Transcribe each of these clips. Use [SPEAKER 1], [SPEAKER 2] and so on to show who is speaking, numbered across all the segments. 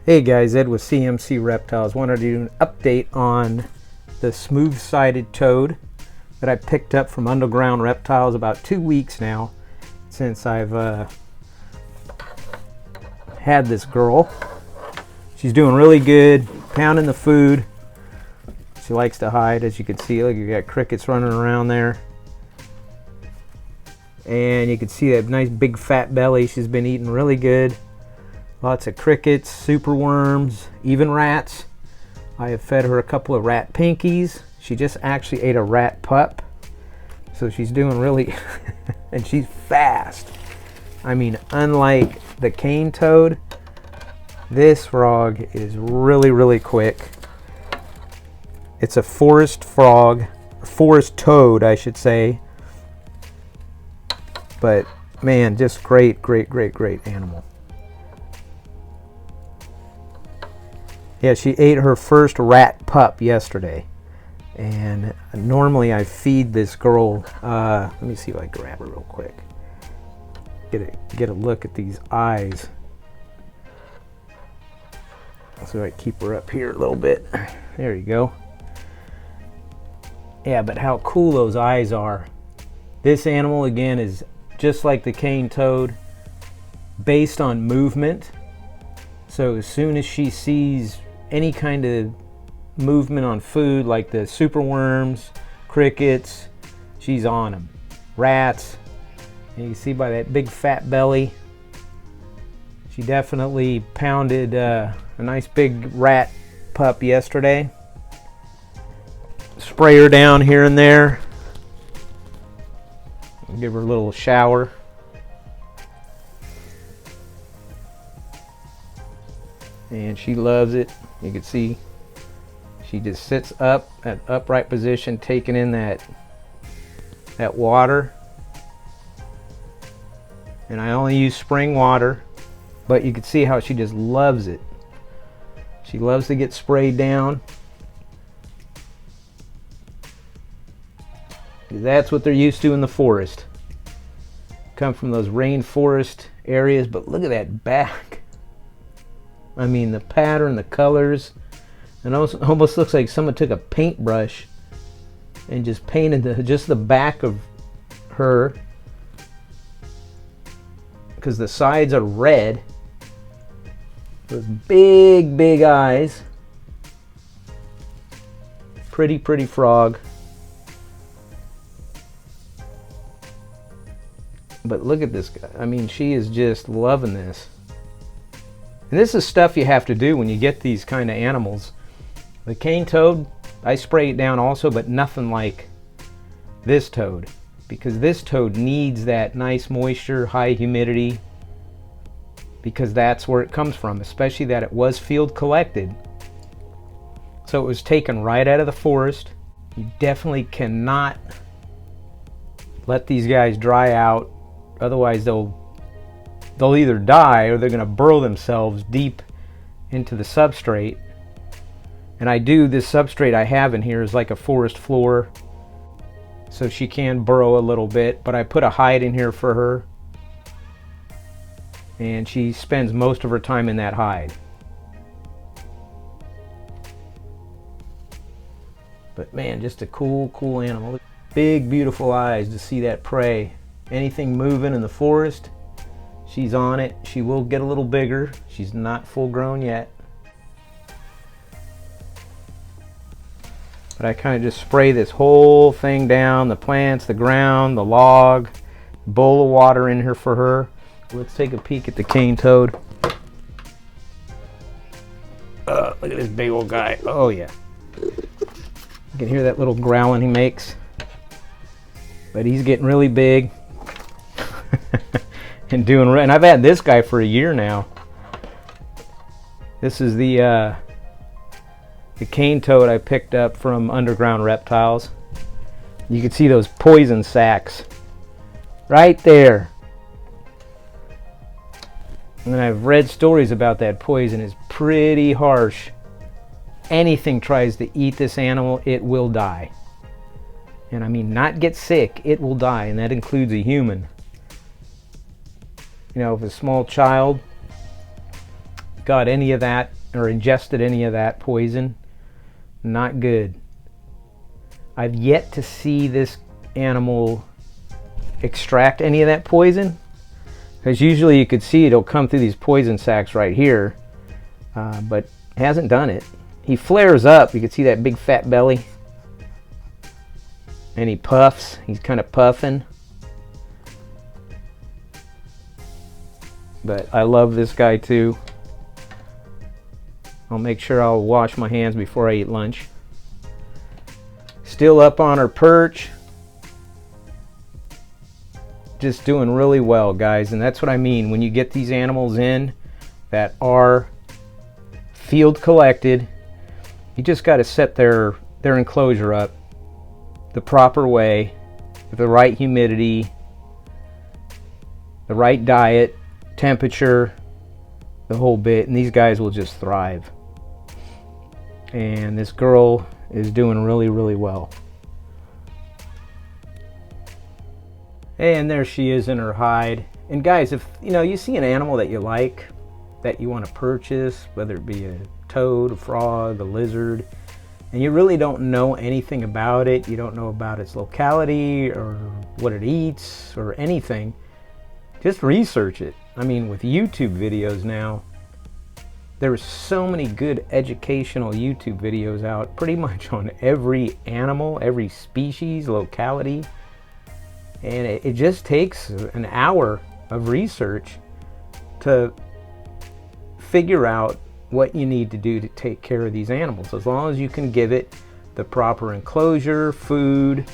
[SPEAKER 1] Hey guys, Ed with CMC Reptiles. Wanted to do an update on the smooth-sided toad that I picked up from Underground Reptiles about 2 weeks now since I've had this girl. She's doing really good, pounding the food. She likes to hide, as you can see. Look, you got crickets running around there. And you can see that nice big fat belly. She's been eating really good. Lots of crickets, super worms, even rats. I have fed her a couple of rat pinkies. She just actually ate a rat pup. So she's doing really, and she's fast. I mean, unlike the cane toad, this frog is really, really quick. It's a forest frog, forest toad, I should say. But man, just great, great, great, great animal. Yeah, she ate her first rat pup yesterday, and normally I feed this girl. Let me see if I grab her real quick. Get a look at these eyes. So I keep her up here a little bit. There you go. Yeah, but how cool those eyes are. This animal again is just like the cane toad, based on movement. So as soon as she sees any kind of movement on food, like the super worms, crickets, she's on them. Rats, and you can see by that big fat belly, she definitely pounded a nice big rat pup yesterday. Spray her down here and there. Give her a little shower. And she loves it. You can see she just sits up at upright position, taking in that water. And I only use spring water, but you can see how she just loves it. She loves to get sprayed down. That's what they're used to in the forest. Come from those rainforest areas, but look at that back. I mean, the pattern, the colors, and almost looks like someone took a paintbrush and just painted just the back of her, because the sides are red. Those big, big eyes. Pretty, pretty frog. But look at this guy. I mean, she is just loving this. And this is stuff you have to do when you get these kind of animals. The cane toad, I spray it down also, but nothing like this toad. Because this toad needs that nice moisture, high humidity. Because that's where it comes from, especially that it was field collected. So it was taken right out of the forest. You definitely cannot let these guys dry out. Otherwise they'll either die or they're going to burrow themselves deep into the substrate. And this substrate I have in here is like a forest floor, so she can burrow a little bit, but I put a hide in here for her, and she spends most of her time in that hide. But man, just a cool, cool animal. Big, beautiful eyes to see that prey. Anything moving in the forest, she's on it. She will get a little bigger. She's not full grown yet. But I kind of just spray this whole thing down, the plants, the ground, the log, bowl of water in here for her. Let's take a peek at the cane toad. Look at this big old guy. Oh yeah. You can hear that little growling he makes. But he's getting really big. And I've had this guy for a year now. This is the cane toad I picked up from Underground Reptiles. You can see those poison sacs right there. And I've read stories about that poison. It's pretty harsh. Anything tries to eat this animal, it will die. And I mean, not get sick, it will die, and that includes a human. You know, if a small child got any of that or ingested any of that poison. Not good. I've yet to see this animal extract any of that poison, because usually you could see it'll come through these poison sacs right here, but hasn't done it. He flares up, you can see that big fat belly, and he puffs. He's kind of puffing. But I love this guy too. I'll make sure I'll wash my hands before I eat lunch. Still up on her perch. Just doing really well, guys. And that's what I mean when you get these animals in that are field collected. You just got to set their enclosure up the proper way, with the right humidity, the right diet, temperature, the whole bit, and these guys will just thrive. And this girl is doing really, really well. And there she is in her hide. And guys, if you see an animal that you like, that you want to purchase, whether it be a toad, a frog, a lizard, and you really don't know anything about it, you don't know about its locality or what it eats or anything, just research it. I mean, with YouTube videos now, there are so many good educational YouTube videos out pretty much on every animal, every species, locality, and it just takes an hour of research to figure out what you need to do to take care of these animals. As long as you can give it the proper enclosure, food,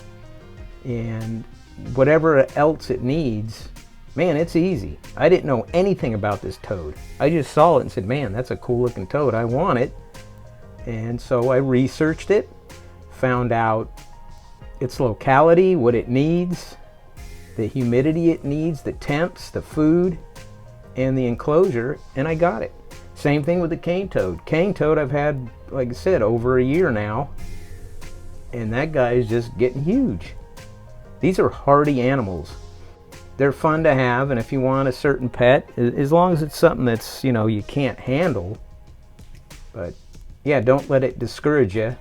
[SPEAKER 1] and whatever else it needs, man, it's easy. I didn't know anything about this toad. I just saw it and said, man, that's a cool looking toad. I want it. And so I researched it, found out its locality, what it needs, the humidity it needs, the temps, the food, and the enclosure, and I got it. Same thing with the cane toad. Cane toad I've had, like I said, over a year now, and that guy is just getting huge. These are hardy animals. They're fun to have, and if you want a certain pet, as long as it's something that's, you can't handle, but yeah, don't let it discourage you.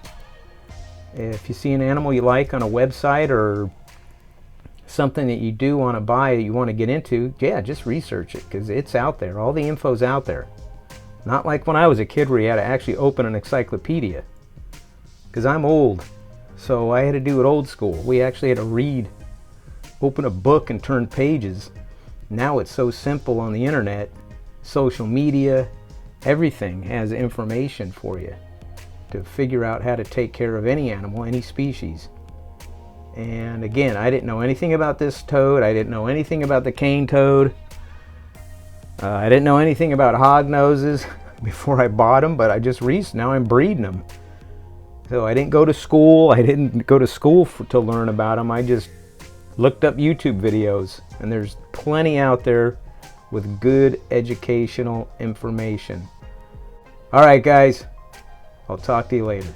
[SPEAKER 1] If you see an animal you like on a website or something that you do want to buy, you want to get into, yeah, just research it, because it's out there. All the info's out there. Not like when I was a kid where you had to actually open an encyclopedia, because I'm old, so I had to do it old school. We actually had to read, open a book and turn pages. Now it's so simple on the internet, social media, everything has information for you to figure out how to take care of any animal, any species. And again, I didn't know anything about this toad. I didn't know anything about the cane toad. I didn't know anything about hog noses before I bought them, but I just now I'm breeding them. So I didn't go to school. I didn't go to school to learn about them. I just looked up YouTube videos, and there's plenty out there with good educational information. All right, guys, I'll talk to you later.